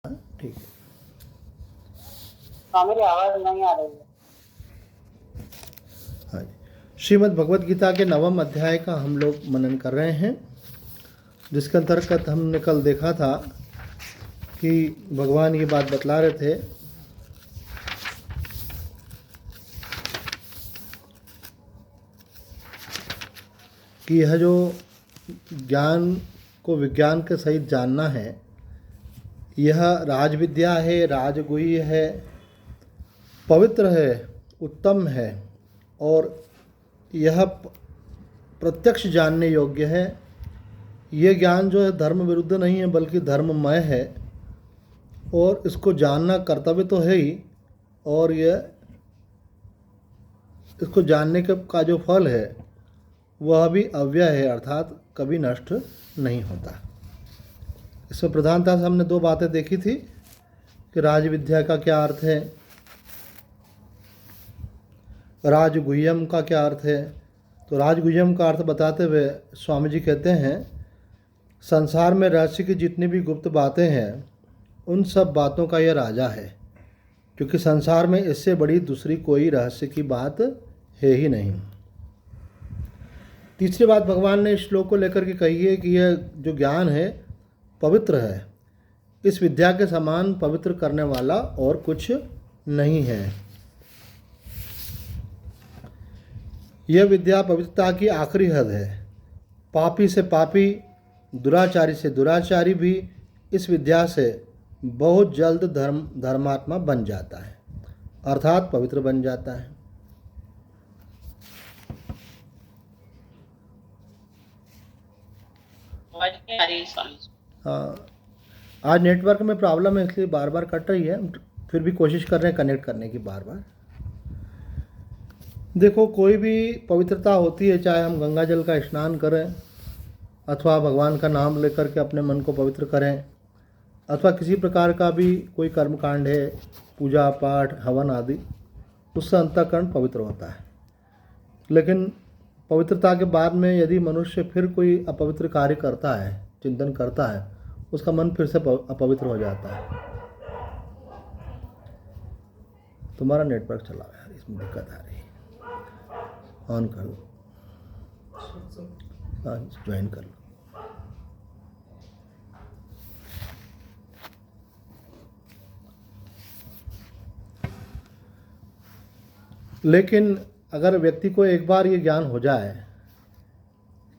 ठीक है। हाँ, मेरी आवाज नहीं आ रही है। हाँ जी, श्रीमद् भगवत गीता के 9वें अध्याय का हम लोग मनन कर रहे हैं, जिसके अंतर्गत हमने कल देखा था कि भगवान ये बात बतला रहे थे कि यह जो ज्ञान को विज्ञान के सहित जानना है, यह राजविद्या है, राजगुह्य है, पवित्र है, उत्तम है और यह प्रत्यक्ष जानने योग्य है। ये ज्ञान जो है धर्म विरुद्ध नहीं है बल्कि धर्ममय है और इसको जानना कर्तव्य तो है ही, और यह इसको जानने का जो फल है वह भी अव्यय है, अर्थात कभी नष्ट नहीं होता। इसमें प्रधानता से हमने दो बातें देखी थी कि राजविद्या का क्या अर्थ है, राजगुह्यम का क्या अर्थ है। तो राजगुह्यम का अर्थ बताते हुए स्वामी जी कहते हैं, संसार में रहस्य की जितनी भी गुप्त बातें हैं उन सब बातों का यह राजा है, क्योंकि संसार में इससे बड़ी दूसरी कोई रहस्य की बात है ही नहीं। तीसरी बात भगवान ने इस श्लोक को लेकर के कही है कि यह जो ज्ञान है पवित्र है, इस विद्या के समान पवित्र करने वाला और कुछ नहीं है। यह विद्या पवित्रता की आखिरी हद है। पापी से पापी, दुराचारी से दुराचारी भी इस विद्या से बहुत जल्द धर्मात्मा बन जाता है, अर्थात पवित्र बन जाता है। हाँ, आज नेटवर्क में प्रॉब्लम है इसलिए बार बार कट रही है, फिर भी कोशिश कर रहे हैं कनेक्ट करने की बार बार। देखो, कोई भी पवित्रता होती है, चाहे हम गंगा जल का स्नान करें अथवा भगवान का नाम लेकर के अपने मन को पवित्र करें अथवा किसी प्रकार का भी कोई कर्मकांड है, पूजा पाठ हवन आदि, उससे अंतःकरण पवित्र होता है। लेकिन पवित्रता के बाद में यदि मनुष्य फिर कोई अपवित्र कार्य करता है, चिंतन करता है, उसका मन फिर से अपवित्र हो जाता है। तुम्हारा नेटवर्क चला रहा है, इसमें दिक्कत आ रही है। ऑन कर लो, हाँ ज्वाइन कर लो। लेकिन अगर व्यक्ति को एक बार ये ज्ञान हो जाए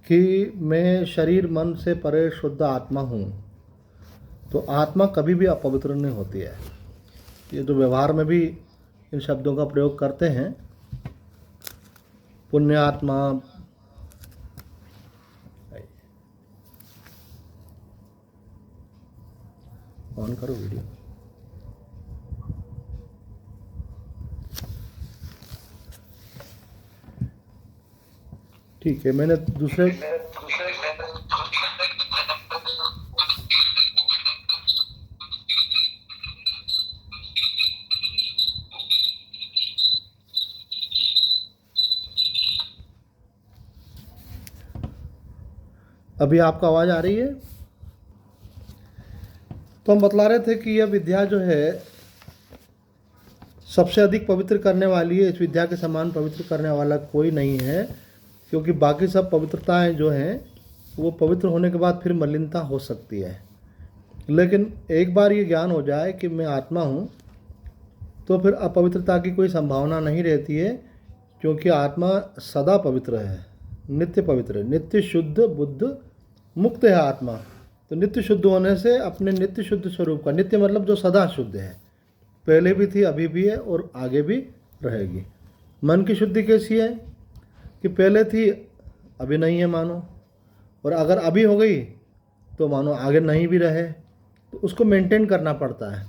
कि मैं शरीर मन से परे शुद्ध आत्मा हूँ, तो आत्मा कभी भी अपवित्र नहीं होती है। ये जो व्यवहार में भी इन शब्दों का प्रयोग करते हैं, पुण्यात्मा, ऑन करो वीडियो। ठीक है, मैंने दूसरे अभी आपको आवाज़ आ रही है? तो हम बतला रहे थे कि यह विद्या जो है सबसे अधिक पवित्र करने वाली है। इस विद्या के समान पवित्र करने वाला कोई नहीं है, क्योंकि बाकी सब पवित्रताएं जो हैं वो पवित्र होने के बाद फिर मलिनता हो सकती है। लेकिन एक बार ये ज्ञान हो जाए कि मैं आत्मा हूँ, तो फिर अपवित्रता की कोई संभावना नहीं रहती है, क्योंकि आत्मा सदा पवित्र है, नित्य पवित्र है, नित्य शुद्ध बुद्ध मुक्त है आत्मा। तो नित्य शुद्ध होने से अपने नित्य शुद्ध स्वरूप का, नित्य मतलब जो सदा शुद्ध है, पहले भी थी, अभी भी है और आगे भी रहेगी। मन की शुद्धि कैसी है कि पहले थी, अभी नहीं है मानो, और अगर अभी हो गई तो मानो आगे नहीं भी रहे, तो उसको मेंटेन करना पड़ता है।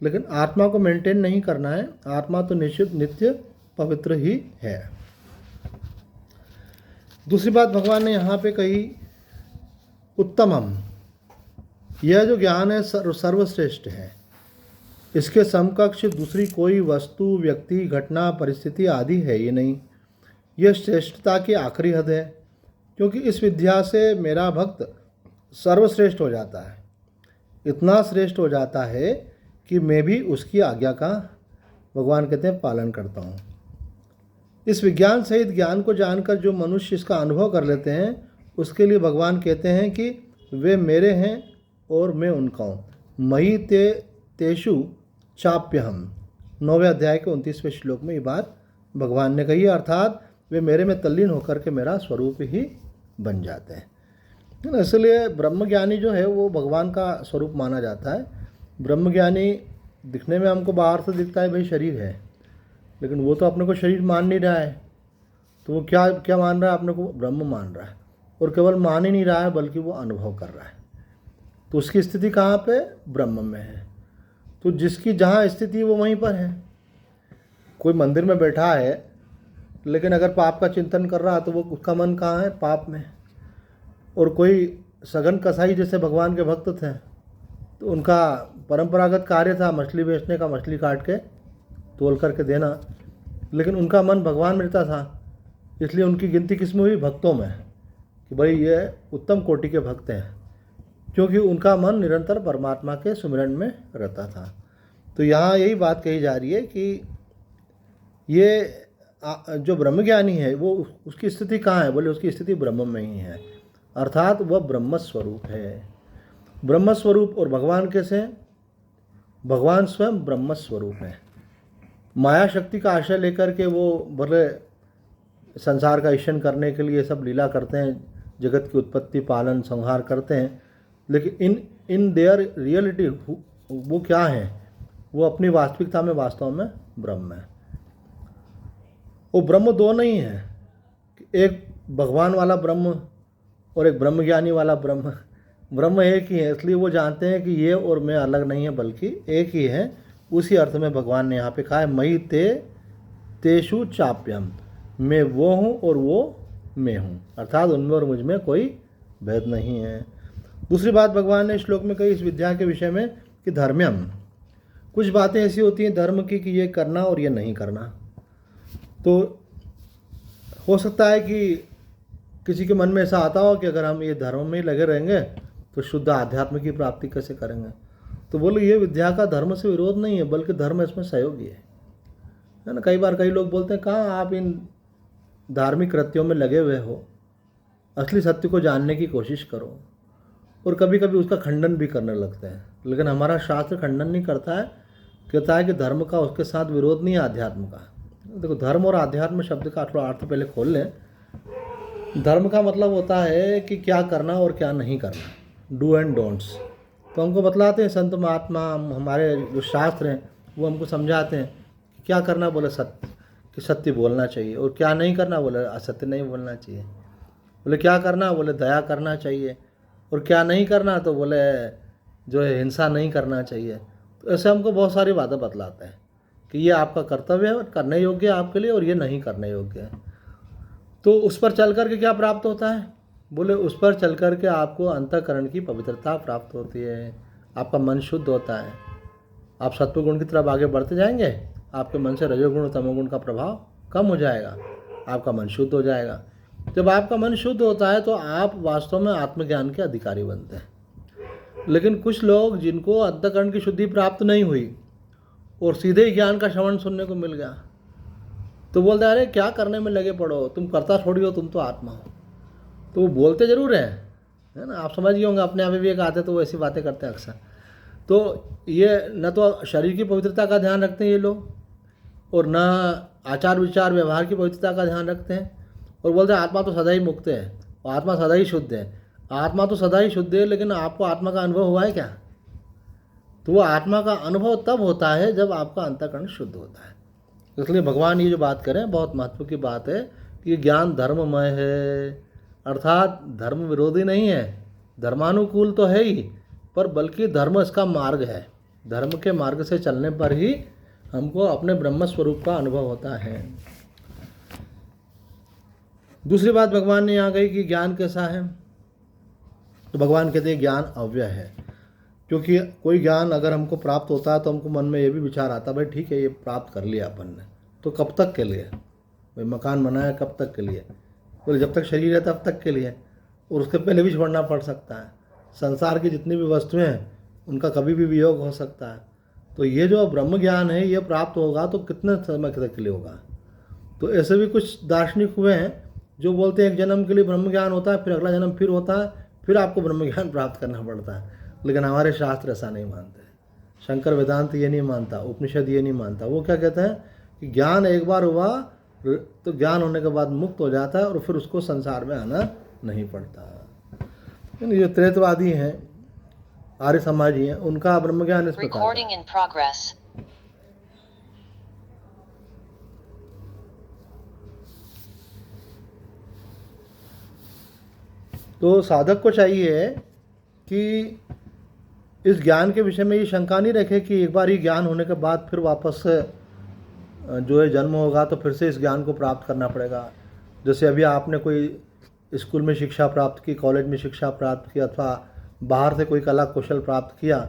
लेकिन आत्मा को मेंटेन नहीं करना है, आत्मा तो निश्चित नित्य पवित्र ही है। दूसरी बात भगवान ने यहाँ पे कही, उत्तमम। यह जो ज्ञान है सर्वश्रेष्ठ है, इसके समकक्ष दूसरी कोई वस्तु, व्यक्ति, घटना, परिस्थिति आदि है ही नहीं। यह श्रेष्ठता की आखिरी हद है, क्योंकि इस विद्या से मेरा भक्त सर्वश्रेष्ठ हो जाता है। इतना श्रेष्ठ हो जाता है कि मैं भी उसकी आज्ञा का, भगवान कहते हैं, पालन करता हूँ। इस विज्ञान सहित ज्ञान को जानकर जो मनुष्य इसका अनुभव कर लेते हैं, उसके लिए भगवान कहते हैं कि वे मेरे हैं और मैं उनका हूँ। मयि तेषु चाप्यहम, 9वें अध्याय के 29वें श्लोक में ये बात भगवान ने कही है। अर्थात वे मेरे में तल्लीन होकर के मेरा स्वरूप ही बन जाते हैं। इसलिए ब्रह्मज्ञानी जो है वो भगवान का स्वरूप माना जाता है। ब्रह्मज्ञानी दिखने में हमको बाहर से दिखता है भाई शरीर है, लेकिन वो तो अपने को शरीर मान नहीं रहा है। तो वो क्या क्या मान रहा है? अपने को ब्रह्म मान रहा है, और केवल मान ही नहीं रहा है बल्कि वो अनुभव कर रहा है। तो उसकी स्थिति कहाँ पे? ब्रह्म में है। तो जिसकी जहाँ स्थिति वो वहीं पर है। कोई मंदिर में बैठा है लेकिन अगर पाप का चिंतन कर रहा है तो वो उसका मन कहाँ है? पाप में। और कोई सघन कसाई जैसे भगवान के भक्त थे, तो उनका परंपरागत कार्य था मछली बेचने का, मछली काट के तोल करके देना, लेकिन उनका मन भगवान में रहता था। इसलिए उनकी गिनती किस में हुई? भक्तों में, कि भाई ये उत्तम कोटि के भक्त हैं, क्योंकि उनका मन निरंतर परमात्मा के सुमिरन में रहता था। तो यहाँ यही बात कही जा रही है कि ये जो ब्रह्मज्ञानी है वो उसकी स्थिति कहाँ है? बोले उसकी स्थिति ब्रह्म में ही है, अर्थात वह ब्रह्म स्वरूप है। ब्रह्म स्वरूप और भगवान कैसे हैं? भगवान स्वयं ब्रह्म स्वरूप है। माया शक्ति का आश्रय लेकर के वो भले संसार का ईशन करने के लिए सब लीला करते हैं, जगत की उत्पत्ति पालन संहार करते हैं, लेकिन इन देयर रियलिटी वो क्या है? वो अपनी वास्तविकता में वास्तव में ब्रह्म है। वो ब्रह्म दो नहीं है, एक भगवान वाला ब्रह्म और एक ब्रह्मज्ञानी वाला ब्रह्म। ब्रह्म एक ही है, इसलिए वो जानते हैं कि ये और मैं अलग नहीं है बल्कि एक ही है। उसी अर्थ में भगवान ने यहाँ पे कहा है मयि तेषु चाप्यम, मैं वो हूँ और वो मैं हूँ, अर्थात उनमें और मुझ में कोई भेद नहीं है। दूसरी बात भगवान ने श्लोक में कही इस विद्या के विषय में कि धर्म्यम, कुछ बातें ऐसी होती हैं धर्म की कि ये करना और ये नहीं करना। तो हो सकता है कि किसी के मन में ऐसा आता हो कि अगर हम ये धर्म में ही लगे रहेंगे तो शुद्ध आध्यात्म की प्राप्ति कैसे करेंगे? तो बोले ये विद्या का धर्म से विरोध नहीं है, बल्कि धर्म इसमें सहयोगी है ना। कई बार कई लोग बोलते हैं कहाँ आप इन धार्मिक कृत्यों में लगे हुए हो, असली सत्य को जानने की कोशिश करो, और कभी कभी उसका खंडन भी करने लगते हैं। लेकिन हमारा शास्त्र खंडन नहीं करता है, कहता है कि धर्म का उसके साथ विरोध नहीं है अध्यात्म का। देखो धर्म और अध्यात्म शब्द का थोड़ा अर्थ पहले खोल लें। धर्म का मतलब होता है कि क्या करना और क्या नहीं करना, डू एंड डोंट्स। तो हमको बतलाते हैं संत महात्मा, हमारे जो शास्त्र हैं वो हमको समझाते हैं कि क्या करना, बोले सत्य, कि सत्य बोलना चाहिए, और क्या नहीं करना, बोले असत्य नहीं बोलना चाहिए। बोले क्या करना, बोले दया करना चाहिए, और क्या नहीं करना तो बोले जो है हिंसा नहीं करना चाहिए। तो ऐसे हमको बहुत सारी बातें बतलाते हैं कि ये आपका कर्तव्य है, करने योग्य है आपके लिए, और ये नहीं करने योग्य है। तो उस पर चल कर के क्या प्राप्त होता है? बोले उस पर चल कर के आपको अंतःकरण की पवित्रता प्राप्त होती है, आपका मन शुद्ध होता है, आप सत्वगुण की तरफ आगे बढ़ते जाएंगे, आपके मन से रजोगुण और तमोगुण का प्रभाव कम हो जाएगा, आपका मन शुद्ध हो जाएगा। जब आपका मन शुद्ध होता है तो आप वास्तव में आत्मज्ञान के अधिकारी बनते हैं। लेकिन कुछ लोग जिनको अंतःकरण की शुद्धि प्राप्त नहीं हुई और सीधे ही ज्ञान का श्रवण सुनने को मिल गया, तो बोलते हैं अरे क्या करने में लगे पड़ो, तुम करता थोड़ी हो, तुम तो आत्मा हो। तो वो बोलते ज़रूर हैं, है ना, आप समझ गए होंगे, अपने आप भी एक आते तो वो ऐसी बातें करते हैं अक्सर। तो ये न तो शरीर की पवित्रता का ध्यान रखते हैं ये लोग, और न आचार विचार व्यवहार की पवित्रता का ध्यान रखते हैं, और बोलते हैं आत्मा तो सदा ही मुक्त है, और आत्मा सदा ही शुद्ध है। आत्मा तो सदा ही शुद्ध है, लेकिन आपको आत्मा का अनुभव हुआ है क्या? तो वो आत्मा का अनुभव तब होता है जब आपका अंतःकरण शुद्ध होता है। इसलिए भगवान ये जो बात करें बहुत महत्व की बात है कि ज्ञान धर्ममय है, अर्थात धर्म विरोधी नहीं है, धर्मानुकूल तो है ही, पर बल्कि धर्म इसका मार्ग है। धर्म के मार्ग से चलने पर ही हमको अपने ब्रह्म स्वरूप का अनुभव होता है। दूसरी बात भगवान ने यहाँ कही कि ज्ञान कैसा है, तो भगवान कहते हैं ज्ञान अव्यय है। क्योंकि कोई ज्ञान अगर हमको प्राप्त होता है तो हमको मन में ये भी विचार आता है भाई ठीक है ये प्राप्त कर लिया अपन ने, तो कब तक के लिए? भाई मकान बनाया कब तक के लिए? बोले जब तक शरीर है तब तक के लिए, और उसके पहले भी छोड़ना पड़ सकता है। संसार की जितनी भी वस्तुएं हैं उनका कभी भी वियोग हो सकता है। तो ये जो ब्रह्म ज्ञान है ये प्राप्त होगा तो कितने समय तक के लिए होगा। तो ऐसे भी कुछ दार्शनिक हुए हैं जो बोलते हैं एक जन्म के लिए ब्रह्म ज्ञान होता है, फिर अगला जन्म फिर होता है, फिर आपको ब्रह्म ज्ञान प्राप्त करना पड़ता है। लेकिन हमारे शास्त्र ऐसा नहीं मानते। शंकर वेदांत ये नहीं मानता, उपनिषद ये नहीं मानता। वो क्या कहते हैं कि ज्ञान एक बार हुआ तो ज्ञान होने के बाद मुक्त हो जाता है और फिर उसको संसार में आना नहीं पड़ता। यानी जो त्रेतवादी हैं, आर्य समाजी हैं, उनका ब्रह्म ज्ञान इस प्रकार है। तो साधक को चाहिए कि इस ज्ञान के विषय में ये शंका नहीं रखे कि एक बार ही ज्ञान होने के बाद फिर वापस से जो है जन्म होगा तो फिर से इस ज्ञान को प्राप्त करना पड़ेगा। जैसे अभी आपने कोई स्कूल में शिक्षा प्राप्त की, कॉलेज में शिक्षा प्राप्त की, अथवा बाहर से कोई कला कौशल प्राप्त किया,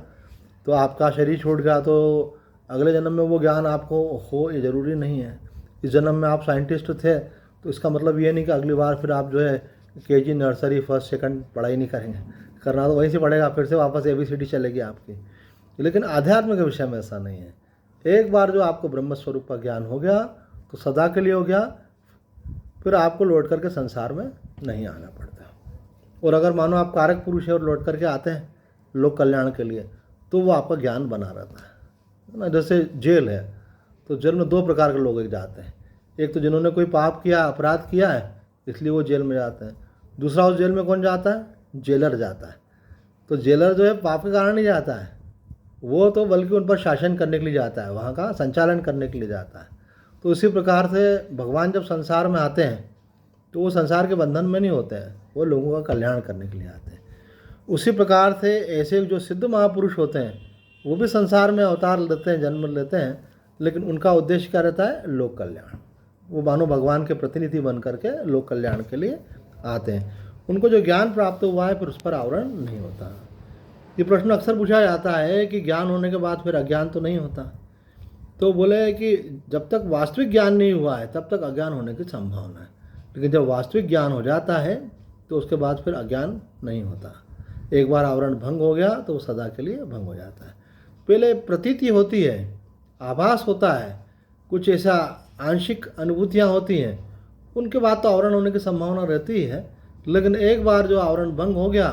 तो आपका शरीर छूट गया तो अगले जन्म में वो ज्ञान आपको हो ये ज़रूरी नहीं है। इस जन्म में आप साइंटिस्ट थे तो इसका मतलब ये नहीं कि अगली बार फिर आप जो है केजी, नर्सरी, फर्स्ट, सेकंड पढ़ाई नहीं करेंगे। करना तो वहीं से पड़ेगा, फिर से वापस ABCD चलेगी आपकी। लेकिन आध्यात्म के विषय में ऐसा नहीं है। एक बार जो आपको ब्रह्म स्वरूप का ज्ञान हो गया तो सदा के लिए हो गया, फिर आपको लौट करके संसार में नहीं आना पड़ता। और अगर मानो आप कारक पुरुष है और लौट करके आते हैं लोक कल्याण के लिए, तो वो आपका ज्ञान बना रहता है ना। जैसे जेल है तो जेल में 2 प्रकार के लोग जाते हैं। एक तो जिन्होंने कोई पाप किया, अपराध किया है, इसलिए वो जेल में जाते हैं। दूसरा उस जेल में कौन जाता है? जेलर जाता है। तो जेलर जो है पाप के कारण नहीं जाता है, वो तो बल्कि उन पर शासन करने के लिए जाता है, वहाँ का संचालन करने के लिए जाता है। तो इसी प्रकार से भगवान जब संसार में आते हैं तो वो संसार के बंधन में नहीं होते हैं, वो लोगों का कल्याण करने के लिए आते हैं। उसी प्रकार से ऐसे जो सिद्ध महापुरुष होते हैं वो भी संसार में अवतार लेते हैं, जन्म लेते हैं, लेकिन उनका उद्देश्य क्या रहता है? लोक कल्याण। वो मानो भगवान के प्रतिनिधि बन करके लोक कल्याण के लिए आते हैं। उनको जो ज्ञान प्राप्त हुआ है फिर उस पर आवरण नहीं होता। ये प्रश्न अक्सर पूछा जाता है कि ज्ञान होने के बाद फिर अज्ञान तो नहीं होता। तो बोले कि जब तक वास्तविक ज्ञान नहीं हुआ है तब तक अज्ञान होने की संभावना है, लेकिन जब वास्तविक ज्ञान हो जाता है तो उसके बाद फिर अज्ञान नहीं होता। एक बार आवरण भंग हो गया तो वो सदा के लिए भंग हो जाता है। पहले प्रतीति होती है, आभास होता है, कुछ ऐसा आंशिक अनुभूतियाँ होती हैं, उनके बाद तो आवरण होने की संभावना रहती है। लेकिन एक बार जो आवरण भंग हो गया,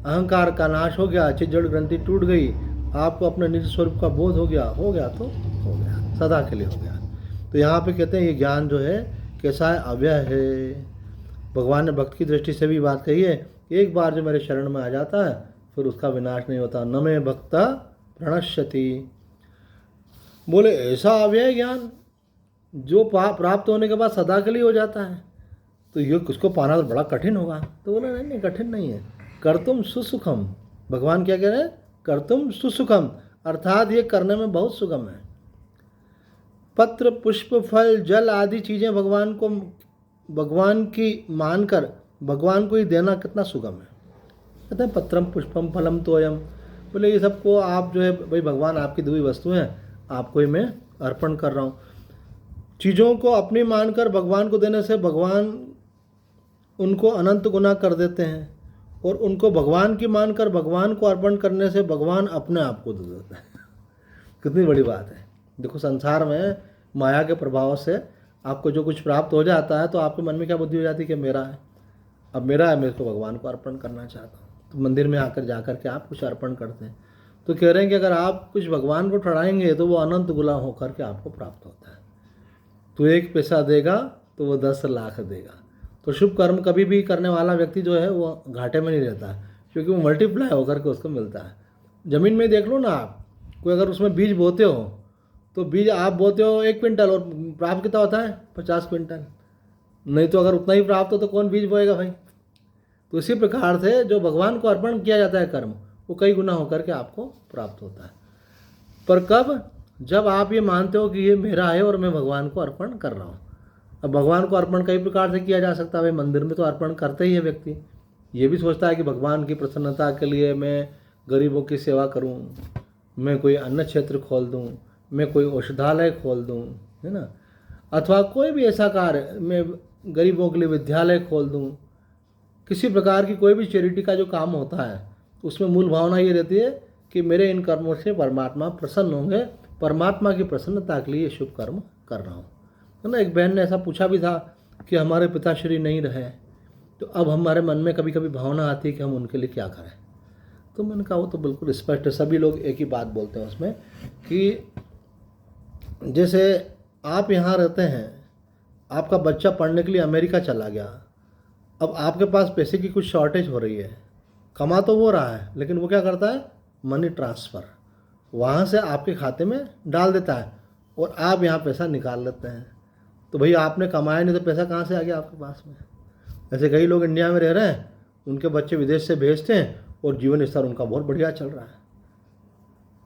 अहंकार का नाश हो गया, चिज्जड़ ग्रंथि टूट गई, आपको अपने निज स्वरूप का बोध हो गया तो हो गया, सदा के लिए हो गया। तो यहाँ पे कहते हैं ये ज्ञान जो है कैसा है? अव्यय है। भगवान ने भक्त की दृष्टि से भी बात कही है, एक बार जो मेरे शरण में आ जाता है फिर उसका विनाश नहीं होता। न मे भक्ता प्रणश्यति। बोले ऐसा अव्यय ज्ञान जो प्राप्त होने के बाद सदा के लिए हो जाता है, तो ये किसको पाना तो बड़ा कठिन होगा। तो बोले नहीं, कठिन नहीं है। कर्तुम सुसुखम। भगवान क्या कह रहे हैं? कर्तुम सुसुखम, अर्थात ये करने में बहुत सुगम है। पत्र, पुष्प, फल, जल आदि चीज़ें भगवान की मानकर भगवान को ही देना कितना सुगम है। कहते हैं पत्रम पुष्पम फलम तोयम। बोले ये सबको आप जो है भाई भगवान आपकी दी हुई वस्तु हैं, आपको ही मैं अर्पण कर रहा हूँ। चीज़ों को अपनी मानकर भगवान को देने से भगवान उनको अनंत गुना कर देते हैं, और उनको भगवान की मानकर भगवान को अर्पण करने से भगवान अपने आप को दे देते हैं। कितनी बड़ी बात है। देखो संसार में माया के प्रभाव से आपको जो कुछ प्राप्त हो जाता है तो आपके मन में क्या बुद्धि हो जाती है कि मेरा है, अब मेरा है, मैं इसको भगवान को अर्पण करना चाहता हूँ। तो मंदिर में आकर जाकर के आप कुछ अर्पण करते हैं, तो कह रहे हैं कि अगर आप कुछ भगवान को ठहराएंगे तो वो अनंत गुना होकर के आपको प्राप्त होता है। तो 1 पैसा देगा तो वो 10 लाख देगा। तो शुभ कर्म कभी भी करने वाला व्यक्ति जो है वो घाटे में नहीं रहता, क्योंकि वो मल्टीप्लाई होकर के उसको मिलता है। ज़मीन में देख लो ना आप, कोई अगर उसमें बीज बोते हो तो बीज आप बोते हो 1 क्विंटल और प्राप्त कितना होता है? 50 क्विंटल। नहीं तो अगर उतना ही प्राप्त हो तो कौन बीज बोएगा भाई। तो इसी प्रकार से जो भगवान को अर्पण किया जाता है कर्म, वो कई गुना होकर के आपको प्राप्त होता है। पर कब? जब आप ये मानते हो कि ये मेरा है और मैं भगवान को अर्पण कर रहा हूँ। अब भगवान को अर्पण कई प्रकार से किया जा सकता है। भाई मंदिर में तो अर्पण करते ही है व्यक्ति, ये भी सोचता है कि भगवान की प्रसन्नता के लिए मैं गरीबों की सेवा करूं, मैं कोई अन्न क्षेत्र खोल दूं, मैं कोई औषधालय खोल दूं, है ना, अथवा कोई भी ऐसा कार्य, मैं गरीबों के लिए विद्यालय खोल दूं। किसी प्रकार की कोई भी चैरिटी का जो काम होता है उसमें मूल भावना ये रहती है कि मेरे इन कर्मों से परमात्मा प्रसन्न होंगे, परमात्मा की प्रसन्नता के लिए शुभ कर्म कर रहा हूँ। है ना। एक बहन ने ऐसा पूछा भी था कि हमारे पिताश्री नहीं रहे, तो अब हमारे मन में कभी कभी भावना आती है कि हम उनके लिए क्या करें। तो मैंने कहा वो तो बिल्कुल स्पष्ट है, सभी लोग एक ही बात बोलते हैं उसमें कि जैसे आप यहाँ रहते हैं, आपका बच्चा पढ़ने के लिए अमेरिका चला गया, अब आपके पास पैसे की कुछ शॉर्टेज हो रही है, कमा तो वो रहा है लेकिन वो क्या करता है, मनी ट्रांसफ़र वहाँ से आपके खाते में डाल देता है और आप यहाँ पैसा निकाल लेते हैं। तो भाई आपने कमाया नहीं तो पैसा कहाँ से आ गया आपके पास में। ऐसे कई लोग इंडिया में रह रहे हैं, उनके बच्चे विदेश से भेजते हैं और जीवन स्तर उनका बहुत बढ़िया चल रहा है।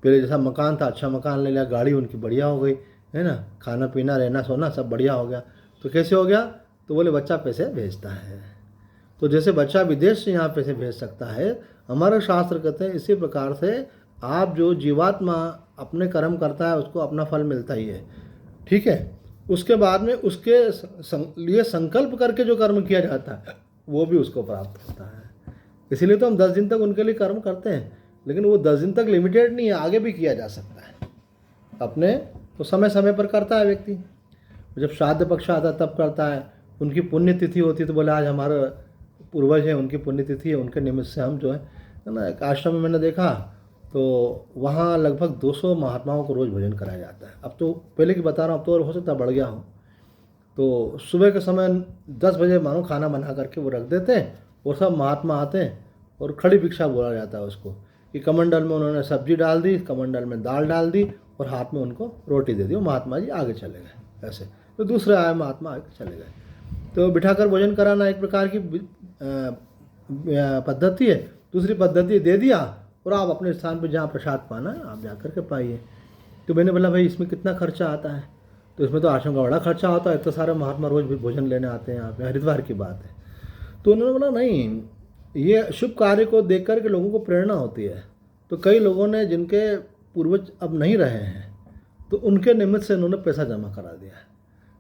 पहले जैसा मकान था, अच्छा मकान ले लिया, गाड़ी उनकी बढ़िया हो गई, है ना, खाना पीना रहना सोना सब बढ़िया हो गया। तो कैसे हो गया, तो बोले बच्चा पैसे भेजता है। तो जैसे बच्चा विदेश से यहाँ पैसे भेज सकता है, हमारे शास्त्र कहते हैं इसी प्रकार से आप जो जीवात्मा अपने कर्म करता है उसको अपना फल मिलता ही है। ठीक है, उसके बाद में उसके लिए संकल्प करके जो कर्म किया जाता है वो भी उसको प्राप्त होता है। इसीलिए तो हम 10 दिन तक उनके लिए कर्म करते हैं, लेकिन वो 10 दिन तक लिमिटेड नहीं है, आगे भी किया जा सकता है। अपने तो समय समय पर करता है व्यक्ति, जब श्राद्ध पक्ष आता है तब करता है, उनकी पुण्यतिथि होती है तो बोले आज हमारे पूर्वज हैं उनकी पुण्यतिथि है, उनके निमित्त से हम जो है ना, एक आश्रम में मैंने देखा तो वहाँ लगभग 200 महात्माओं को रोज़ भोजन कराया जाता है। अब तो पहले की बता रहा हूँ, अब तो हो सकता है बढ़ गया हो। तो सुबह के समय 10 बजे मानो खाना बना करके वो रख देते हैं और सब महात्मा आते हैं और खड़ी भिक्षा बोला जाता है उसको, कि कमंडल में उन्होंने सब्जी डाल दी, कमंडल में दाल डाल दी और हाथ में उनको रोटी दे दी, वो महात्मा जी आगे चले गए। ऐसे तो दूसरे आए महात्मा आगे चले गए। तो बिठाकर भोजन कराना एक प्रकार की पद्धति है। दूसरी पद्धति दे दिया और आप अपने स्थान पर जहाँ प्रसाद पाना है आप जा कर के पाइए। तो मैंने बोला भाई इसमें कितना खर्चा आता है, तो इसमें तो आश्रम का बड़ा खर्चा होता है, इतने सारे महात्मा रोज़ भी भोजन लेने आते हैं यहाँ पे, हरिद्वार की बात है। तो उन्होंने बोला नहीं, ये शुभ कार्य को देख कर के लोगों को प्रेरणा होती है। तो कई लोगों ने जिनके पूर्वज अब नहीं रहे हैं तो उनके निमित्त से उन्होंने पैसा जमा करा दिया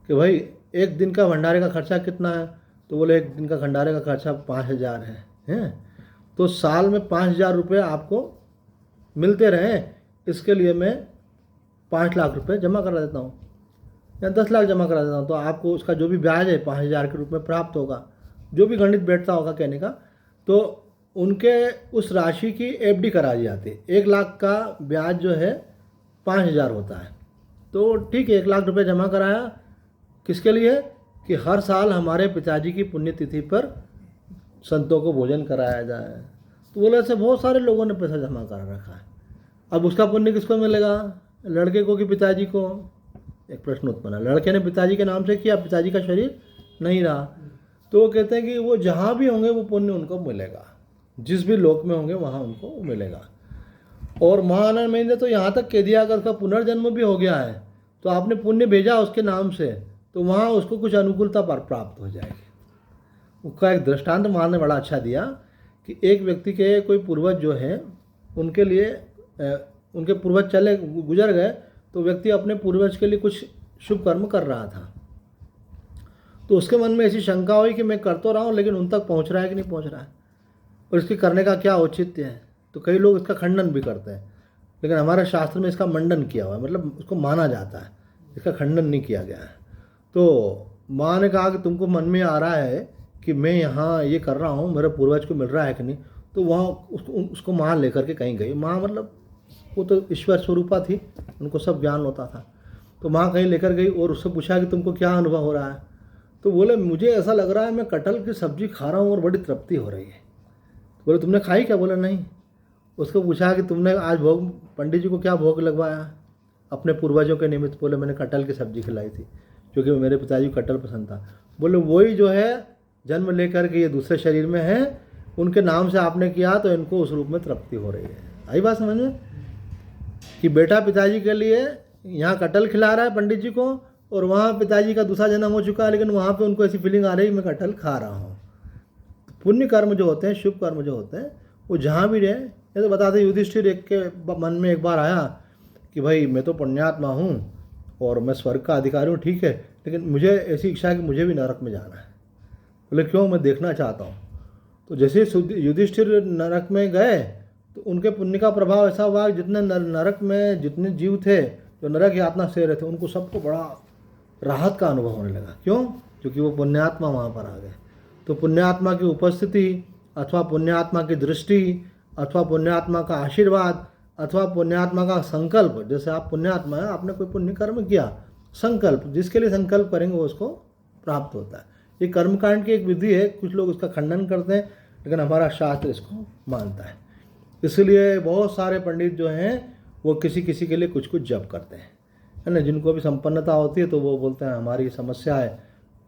कि भाई एक दिन का भंडारे का खर्चा कितना है, तो बोले एक दिन का भंडारे का खर्चा 5,000 है, तो साल में 5,000 रुपये आपको मिलते रहें, इसके लिए मैं 5 लाख रुपये जमा करा देता हूँ या 10 लाख जमा करा देता हूँ, तो आपको उसका जो भी ब्याज है 5,000 के रूप में प्राप्त होगा, जो भी गणित बैठता होगा कहने का। तो उनके उस राशि की एफडी करा दी जाती है। 1 लाख का ब्याज जो है 5,000 होता है। तो ठीक है, 1 लाख रुपये जमा कराया, किसके लिए, कि हर साल हमारे पिताजी की पुण्यतिथि पर संतों को भोजन कराया जाए। तो बोले ऐसे बहुत सारे लोगों ने पैसा जमा करा रखा है। अब उसका पुण्य किसको मिलेगा, लड़के को कि पिताजी को। एक प्रश्न उत्पन्न है, लड़के ने पिताजी के नाम से किया, पिताजी का शरीर नहीं रहा, तो वो कहते हैं कि वो जहाँ भी होंगे वो पुण्य उनको मिलेगा, जिस भी लोक में होंगे वहाँ उनको मिलेगा। और महाआनंद महीने ने तो यहाँ तक कह दिया अगर उसका पुनर्जन्म भी हो गया है तो आपने पुण्य भेजा उसके नाम से, तो वहाँ उसको कुछ अनुकूलता पर प्राप्त हो जाएगी। उसका एक दृष्टांत महान ने बड़ा अच्छा दिया कि एक व्यक्ति के कोई पूर्वज जो है उनके लिए उनके पूर्वज चले गुजर गए, तो व्यक्ति अपने पूर्वज के लिए कुछ शुभ कर्म कर रहा था। तो उसके मन में ऐसी शंका हुई कि मैं कर तो रहा हूँ लेकिन उन तक पहुँच रहा है कि नहीं पहुँच रहा है, और इसके करने का क्या औचित्य है। तो कई लोग इसका खंडन भी करते हैं, लेकिन हमारे शास्त्र में इसका मंडन किया हुआ है, मतलब उसको माना जाता है, इसका खंडन नहीं किया गया है। तो माँ ने कहा कि तुमको मन में आ रहा है कि मैं यहाँ ये कर रहा हूँ, मेरे पूर्वज को मिल रहा है कि नहीं, तो वहाँ उसको माँ लेकर के कहीं गई। माँ मतलब वो तो ईश्वर स्वरूपा थी, उनको सब ज्ञान होता था। तो माँ कहीं लेकर गई और उससे पूछा कि तुमको क्या अनुभव हो रहा है, तो बोले मुझे ऐसा लग रहा है मैं कटहल की सब्ज़ी खा रहा हूँ और बड़ी तृप्ति हो रही है। बोले तुमने खाई क्या, बोला नहीं। उसको पूछा कि तुमने आज भोग पंडित जी को क्या भोग लगवाया अपने पूर्वजों के निमित्त, बोले मैंने कटहल की सब्ज़ी खिलाई थी क्योंकि मेरे पिताजी को कटहल पसंद था। बोले वही जो है जन्म लेकर के ये दूसरे शरीर में है, उनके नाम से आपने किया तो इनको उस रूप में तृप्ति हो रही है। आई बात समझ में, कि बेटा पिताजी के लिए यहाँ कटहल खिला रहा है पंडित जी को, और वहाँ पिताजी का दूसरा जन्म हो चुका है लेकिन वहाँ पे उनको ऐसी फीलिंग आ रही है मैं कटहल खा रहा हूँ। पुण्य कर्म जो होते हैं, शुभ कर्म जो होते हैं, वो जहाँ भी रहे, ये तो बताते युधिष्ठिर एक के मन में एक बार आया कि भाई मैं तो पुण्यात्मा हूँ और मैं स्वर्ग का अधिकारी हूँ, ठीक है, लेकिन मुझे ऐसी इच्छा है कि मुझे भी नरक में जाना है। बोले क्यों, मैं देखना चाहता हूँ। तो जैसे युधिष्ठिर नरक में गए तो उनके पुण्य का प्रभाव ऐसा हुआ कि जितने नरक में जितने जीव थे जो नरक यातना से रहे थे उनको सबको बड़ा राहत का अनुभव होने लगा। क्यों? क्योंकि वो पुण्यात्मा वहाँ पर आ गए। तो पुण्यात्मा की उपस्थिति अथवा पुण्यात्मा की दृष्टि अथवा पुण्यात्मा का आशीर्वाद अथवा पुण्यात्मा का संकल्प, जैसे आप पुण्यात्मा है, आपने कोई पुण्य कर्म किया, संकल्प जिसके लिए संकल्प करेंगे वो उसको प्राप्त होता है। ये कर्मकांड की एक विधि है, कुछ लोग इसका खंडन करते हैं लेकिन हमारा शास्त्र इसको मानता है। इसलिए बहुत सारे पंडित जो हैं वो किसी किसी के लिए कुछ कुछ जप करते हैं, है ना। जिनको भी संपन्नता होती है तो वो बोलते हैं हमारी समस्या है,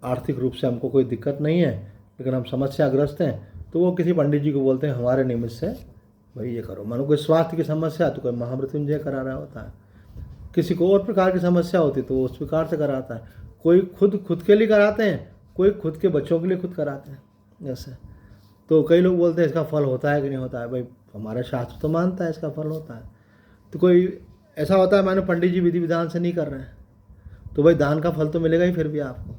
आर्थिक रूप से हमको कोई दिक्कत नहीं है लेकिन हम समस्याग्रस्त हैं, तो वो किसी पंडित जी को बोलते हैं हमारे निमित्त से भाई ये करो। मानो कोई स्वास्थ्य की समस्या तो कोई महामृत्युंजय करा रहा होता है, किसी को और प्रकार की समस्या होती है तो वो उस प्रकार से कराता है। कोई खुद के लिए कराते हैं, कोई खुद के बच्चों के लिए खुद कराते हैं जैसे। तो कई लोग बोलते हैं इसका फल होता है कि नहीं होता है। भाई हमारा शास्त्र तो मानता है इसका फल होता है। तो कोई ऐसा होता है मानो पंडित जी विधि विधान से नहीं कर रहे हैं तो भाई दान का फल तो मिलेगा ही फिर भी आपको,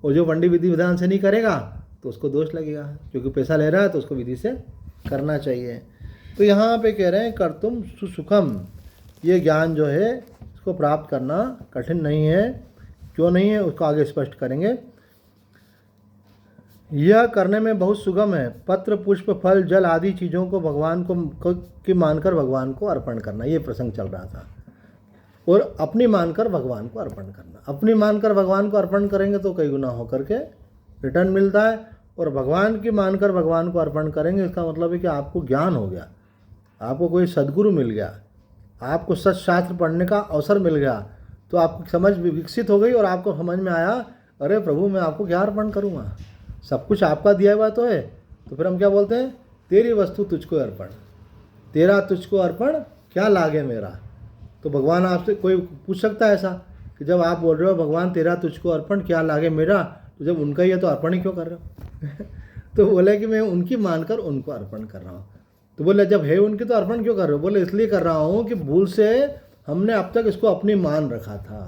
और जो पंडित विधि विधान से नहीं करेगा तो उसको दोष लगेगा, क्योंकि पैसा ले रहा है तो उसको विधि से करना चाहिए। तो यहाँ पे कह रहे हैं कर्तुम सुसुखम, ये ज्ञान जो है इसको प्राप्त करना कठिन नहीं है। क्यों नहीं है उसको आगे स्पष्ट करेंगे। यह करने में बहुत सुगम है। पत्र पुष्प फल जल आदि चीज़ों को भगवान को मानकर भगवान को अर्पण करना, ये प्रसंग चल रहा था। और अपनी मानकर भगवान को अर्पण करना, अपनी मानकर भगवान को अर्पण करेंगे तो कई गुना होकर के रिटर्न मिलता है, और भगवान की मानकर भगवान को अर्पण करेंगे इसका मतलब है कि आपको ज्ञान हो गया, आपको कोई सद्गुरु मिल गया, आपको सत्शास्त्र पढ़ने का अवसर मिल गया, तो आपकी समझ विकसित हो गई और आपको समझ में आया अरे प्रभु मैं आपको क्या अर्पण करूँगा, सब कुछ आपका दिया हुआ तो है। तो फिर हम क्या बोलते हैं, तेरी वस्तु तुझको अर्पण, तेरा तुझको अर्पण क्या लागे मेरा। तो भगवान आपसे कोई पूछ सकता है ऐसा कि जब आप बोल रहे हो भगवान तेरा तुझको अर्पण क्या लागे मेरा, तो जब उनका ही है तो अर्पण ही क्यों कर रहे हो तो बोले कि मैं उनकी मानकर उनको अर्पण कर रहा हूँ। तो बोले जब है उनकी तो अर्पण क्यों कर रहे हो? बोले इसलिए कर रहा हूँ कि भूल से हमने अब तक इसको अपनी मान रखा था,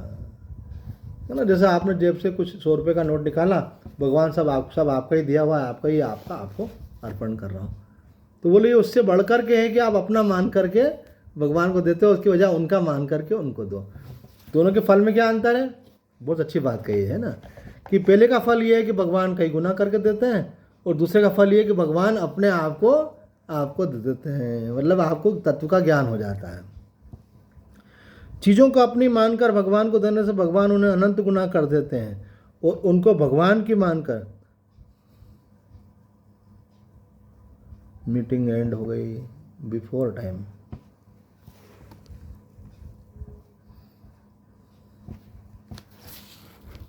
है ना। जैसे आपने जेब से कुछ 100 रुपये का नोट निकाला, भगवान सब आपका ही दिया हुआ है, आपका ही आपको अर्पण कर रहा हूँ। तो बोले ये उससे बढ़ कर के है कि आप अपना मान करके भगवान को देते हो, उसकी वजह उनका मान करके उनको दो। दोनों के फल में क्या अंतर है? बहुत अच्छी बात कही है ना, कि पहले का फल ये है कि भगवान कई गुना करके देते हैं, और दूसरे का फल ये है कि भगवान अपने आप को आपको दे देते हैं, मतलब आपको तत्व का ज्ञान हो जाता है। चीज़ों को अपनी मानकर भगवान को देने से भगवान उन्हें अनंत गुना कर देते हैं, और उनको भगवान की मानकर। मीटिंग एंड हो गई बिफोर टाइम।